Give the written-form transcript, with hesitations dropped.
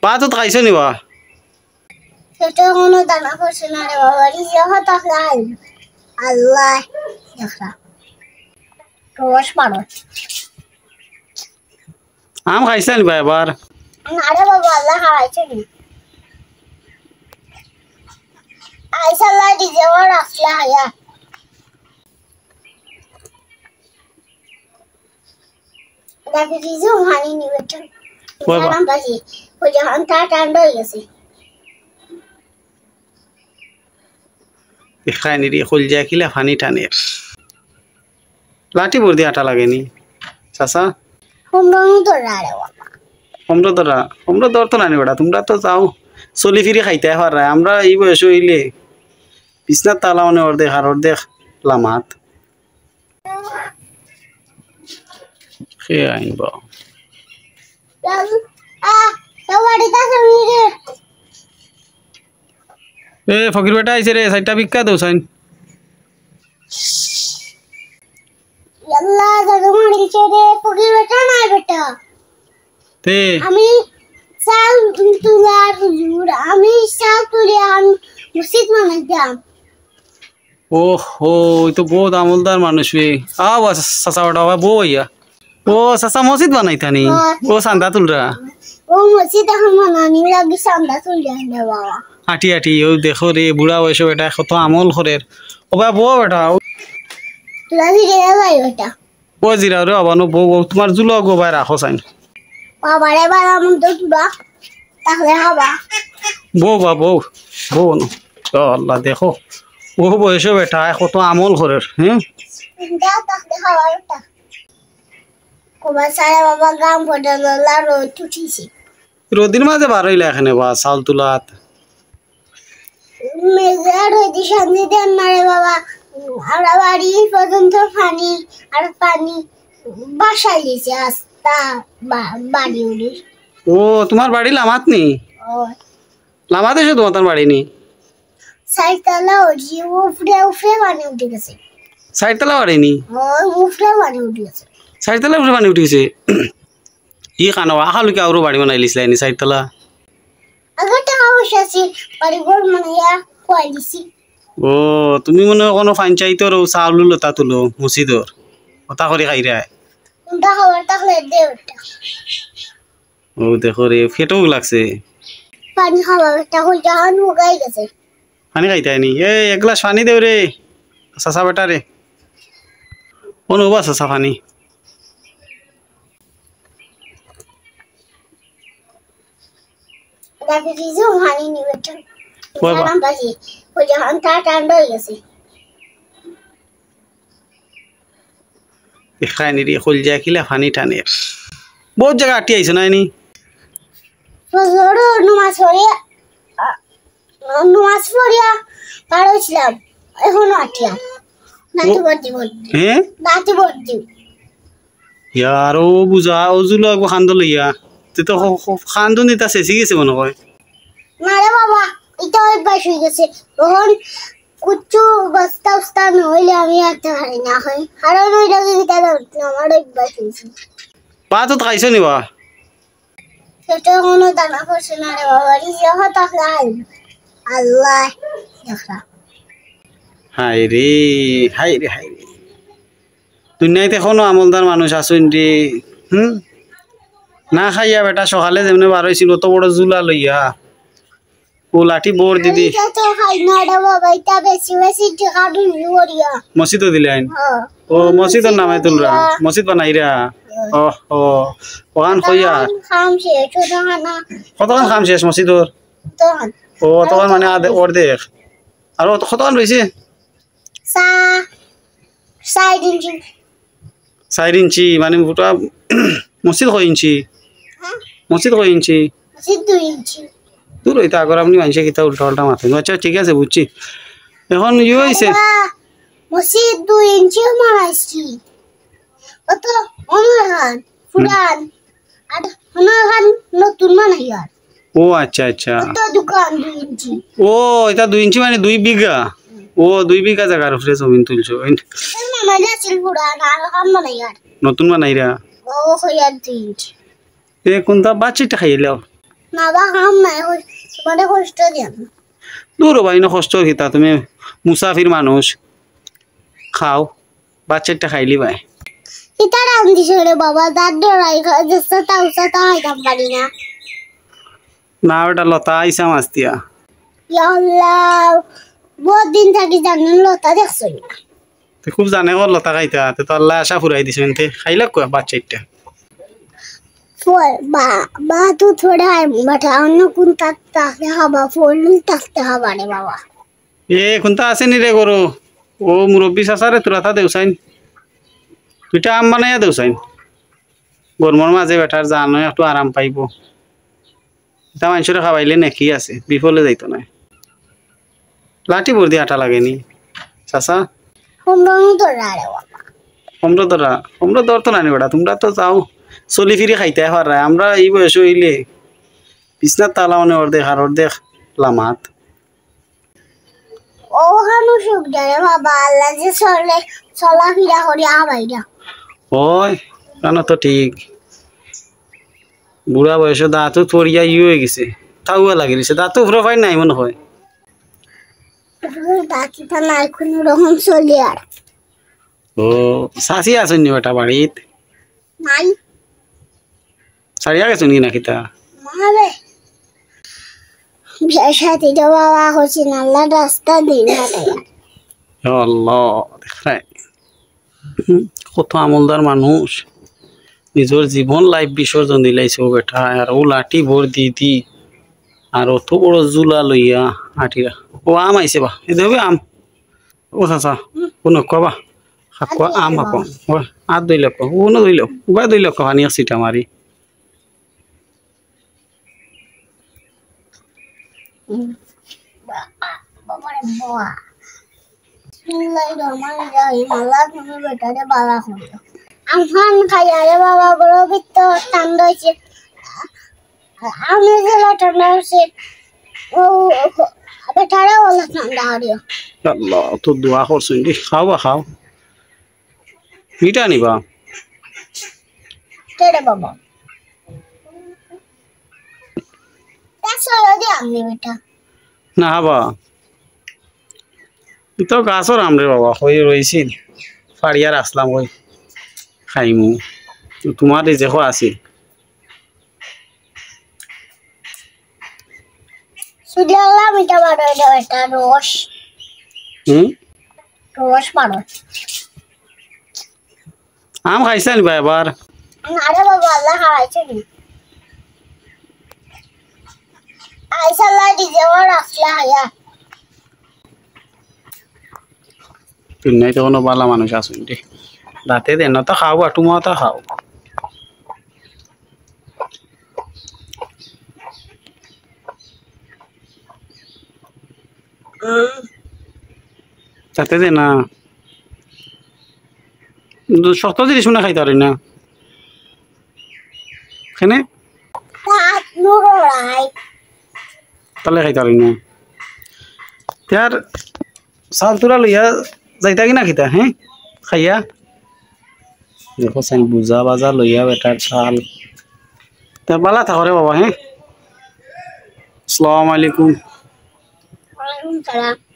ভাত খাইছ নি বা সেটা কোনো দানা করছে না রে বাবা রিজা হতা খাই আল্লাহ দেখা রস পারো আম খাইছ নি বা এবার আরে বাবা আল্লাহ খাওয়াইছে নি আইসাল্লাহ রিজা ওর আসলা হায়া দেখি রিজু হানি নি বেটা জানাম বাজি ও যখন ঠান্ডা হয়ে গেছে খাইনি রে খুল যায় কিলা ফানি টানে লাঠি ভর দিয়ে আটা লাগেনি চাচা হুমরু তো রে বাবা তোমরা দর তো নানি বেটা তোমরা তো যাও চলি ফিরি খাইতে পারা আমরা এই বয়স হইলে বিছনার তালা মানে অর্ধেক লামাত খেয়ে আইনব এ ফকির বেটা আইছে রে সাইডটা ভিক্ষা দেও সাইন আল্লাহ দাদু মারিছে রে ফকির বেটা নাই বেটা তে আমি চাল তুলার হুজুর আমি চাল তুলে আমি মসজিদ বানাইতাম ওহো ওই তো বহুত আমলদার মানুষ রে আও চাচা বেটা বউ ইয়া ও চাচা মসজিদ বানাইতানি ও চান্দা তুলরা ও মসজিদ এখন বানানি লাগি চান্দা তুলে আনে বাবা আটি আটি ও দেখো রে বুড়া বয়স বেটা কত আমল করে ও বা বউ বেটা তুলা ফিরে যাই বেটা ও জিরা রে আবানো বউ তোমার জুলো গোবাই রাখো চাইন বাবারে বাবা মন তো তুলা তাহলে হবা বউ নো আল্লাহ দেখো ও বয়স বেটা কত আমল করে হ্যাঁ দা তাহলে হবা বেটা কোবা সারা বাবা গাম ফটো ললা রোদ উঠিছে রোদির মাঝে বার হইলা এখানে বা চাল তুলাত মেঘার হইতে সামনে দেন না রে বাবা আমরা বাড়ি পর্যন্ত পানি আর পানি বাসায় দিয়েছে আস্তা বাড়ি উড়ি ও তোমার বাড়ি লামাত নি ও লামাত এসে তোমার বাড়ি নি সাইকেলা উঠি উফরে উফরে পানি উঠে গেছে সাইডতলা বাড়ি নি ওই উফরে পানি উঠে গেছে সাইডতলা উপরে পানি উঠিছে ই কানো আহালুকে আরো বাড়ি বানাই লিসলাই নি সাইডতলা আগে টাকা পয়সা আছে বাড়ি ঘর মানে কয় দিছি ও তুমি মনে কোনো পঞ্চায়েতর চাউল লতা তুলো মসজিদর কথা করে খাইরা কোনটা খাবার তাহলে দে ওটা ও দেখো রে ফেটও লাগছে পানি খাবার তাহলে জাহান উগাই গেছে পানি খাইতে নি এক গ্লাস পানি দেও রে চাচা বেটা রে কোনো বা চাচা পানি দেখি রিজু হানি নি বেটা বাবা। জানাম বাজি ও যখন ঠান্ডা হয়ে গেছে খাইনি রে খুল যায় কিলা পানি টানে বহুত জায়গা আটি আইছো না নি ফজরও নামাজ পড়িয়া পার হয়েছিলাম এখনো আটিয়া নাতি ভর্তি হ্যাঁ নাতি ভর্তি ইয়ার ও বুঝা ও জুলো একবার খান্দ লইয়া তুই তো খান্দ নিতা শেষি গেছে মনে হয় না রে বাবা এটা অভ্যাস হয়ে গেছে তখন কুচু বস্তা উস্তা নইলে আমি একটা হারি না হয় হারানো এটাকে আমার অভ্যাস হয়েছে ভাত খাইছ নি বা সেটা কোনো দানা করছে না রে বাবা রিজা হতা খাই আল্লাহ দেখা হাই রে দুনিয়াতে কোনো আমলদার মানুষ আসুন রে না খাইয়া বেটা সকালে যেমনি বার হয়েছিল অত বড় জুলা লইয়া ও লাঠি বোর দিদি তো খাই না রে বাবা এটা বেশি বেশি টাকা ঢুলি করিয়া মসজিদও দিলে আইন ও মসজিদের নামে তুলরা মসজিদ বানাইরা ওখান কইয়া খাম শেষ ছোট খানা কতক্ষণ খাম শেষ মসজিদর তখন ও তখন মানে অর্ধেক আর কতক্ষণ রয়েছে সা 4 ইঞ্চি 4 ইঞ্চি মানে গোটা মসজিদ কয় ইঞ্চি মসজিদ কয় ইঞ্চি 2 ইঞ্চি দূর হইতে আগর আপনি মানুষে কিতা উল্টা উল্টা মাথা আচ্ছা ঠিক আছে বুঝছি এখন ইয়ে হয়েছে মসজিদ 2 ইঞ্চি মারাইছি অত অনহান পুরান আর অনহান নতুন বানাইয়ার ও আচ্ছা আচ্ছা তো দোকান 2 ইঞ্চি ও এটা 2 ইঞ্চি মানে 2 বিঘা ও 2 বিঘা জায়গার উপরে জমিন তুলছো মামা ছিল পুরান আর হাম বানাইয়ার নতুন বানাইরা ও হইয়ার 2 ইঞ্চি এ কোনটা বাচ্চাটা খাইলাও না বা কাম নাই তোমাদের কষ্ট দিন দূর ভাই না কষ্ট কিতা তুমি মুসাফির মানুষ খাও বাচ্চাটা খাইলি ভাই এটা রান্দি রে বাবা দাঁত ডরাই যেসা তাও সাতা খাইতাম পারি না না ওটা লতা আইসা মাছ দিয়া ইয়া আল্লাহ বহুত দিন থাকি জানেন লতা দেখছো না তো খুব জানে ও লতা খাইতা তো আল্লাহ আশা ফুরাই দিছে এনতে খাইলা কো বাচ্চাটা ফল বা তো থোড়া বাটা অন্য কোন তাকতে হবা ফল তাকতে হবা রে বাবা এ কোনটা আছে নি রে গরু ও মুরব্বী চাচারে তোরা তা দেউসাইন দুইটা আম বানাইয়া দেউসাইন গরমর মাঝে বেটার জানো একটু আরাম পাইব তা মানুষের খাওয়াইলে নাকি আছে বিফলে যাইতো না লাঠি ভর দিয়ে আটা লাগেনি চাচা হোমরং তোরা রে বাবা তোমরা দর তো নানি বেটা তোমরা তো যাও চলি ফিরি খাইতে পারা আমরা এই বয়স হইলে বিছনার তালা মানে অর্ধেক লামাত ও হানু সুখ রে বাবা আল্লাহ যে চলা ফিরা করি আবাইরা ওই কেন তো ঠিক বুড়া বয়সে দাঁতও পড়িয়া হয়ে গেছে তাও লাগি দিছে দাঁতও প্রোফাইল নাই মনে হয় বাকিটা নাই কোনো রকম চলি আর ও শাসি আসেননি বেটা বাড়িত নাই সারিয়া গেছেন কি নাকি তা মারে সাথে তো বাবা হচ্ছে আল্লাহ রাস্তা দিন আল্লাহ দেখায় কত আমলদার মানুষ নিজের জীবন লাইফ বিসর্জন দিলাইছে ও বেটা আর ও লাঠি ভোর দি আর অত বড় জুলা লইয়া আটিরা ও আম আইছে বা এ দেবে আম ও চাচা কোন কবা হাকুয়া আম হাকো ও আর 2 লক্ষ ও না 2 লক্ষ উবা 2 লক্ষ হানি সিটা মারি বাবারে বাবা বিসমিল্লাহির রহমানির রহিম আল্লাহ তুমি বেটারে বালা করো আমফান খাইয়া রে বাবা বড় ভিতর ঠান্ডা হইছে আমি যে ঠান্ডা হইছে ও বেটারে বলা ঠান্ডা হরিও আল্লাহ তো দোয়া করছেন দি খাও মিটা নিবা তেরে বাবা দেখছো যদি আমি বেটা না হাবা তো গাছর আমরে বাবা হয়ে রয়েছি ফাড়িয়ার আসলাম ওই খাইমু তোমার এই দেখো আছে শুধু আল্লাহ মিটা বাড়ো এটা রস রস বাড়ো আম খাইছেন ভাই এবার আরে বাবা আল্লাহ খাওয়াইছে নি আইসাল্লাহ ডিজেওয়ার আসলা হায়া তুই নাই তো কোনো বালা মানুষ আসুন দে রাতে দেন না তো খাও বা তুমিও তো খাও তাতে দে না শক্ত জিনিস মনে খাইতে পারি না এখানে তাহলে খাইতে পারি না তার চাল তোরা লইয়া যাইতা কি না খিতা হ্যাঁ খাইয়া দেখো সাইন বুজা বাজা লইয়া বেটার চাল তা বালা থাকো রে বাবা হ্যাঁ আসসালামু আলাইকুম ওয়ালাইকুম সালাম